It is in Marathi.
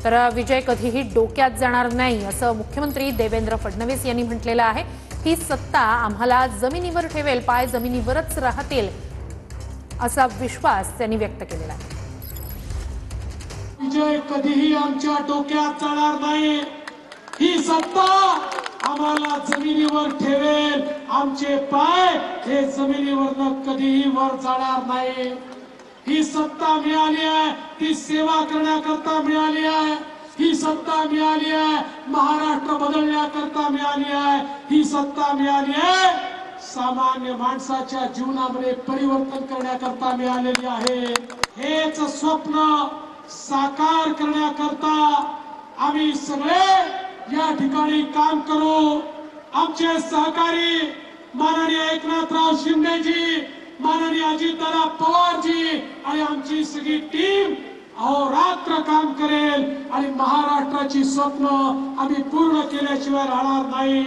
तर विजय कधीही डोक्यात जाणार नाही असं मुख्यमंत्री देवेंद्र फडणवीस यांनी म्हटलेलं आहे। ही सत्ता आम्हाला जमिनीवर ठेवेल, पाय जमिनीवरच राहतील असा विश्वास त्यांनी व्यक्त केलेला आहे। विजय कधीही आमच्या डोक्यात जाणार नाही। ही सत्ता आम्हाला जमिनीवर ठेवेल, आमचे पाय हे जमिनीवर कधीही वर जाणार नाही। ही सत्ता मिळाली आहे ती सेवा करण्याकरता मिळाली आहे। ही सत्ता मिळाली आहे महाराष्ट्र बदलण्याकरता मिळाली आहे। ही सत्ता मिळाली आहे सामान्य माणसाच्या जीवनामध्ये परिवर्तन करण्याकरता मिळालेली आहे। हेच स्वप्न साकार करण्याकरता आम्ही सगळे या ठिकाणी काम करू। आमचे सहकारी माननीय एकनाथराव शिंदेजी, माननीय अजितदादा पवारजी आणि आमची सगळी टीम अहोरात्र काम करेल आणि महाराष्ट्राची स्वप्न आम्ही पूर्ण केल्याशिवाय राहणार नाही।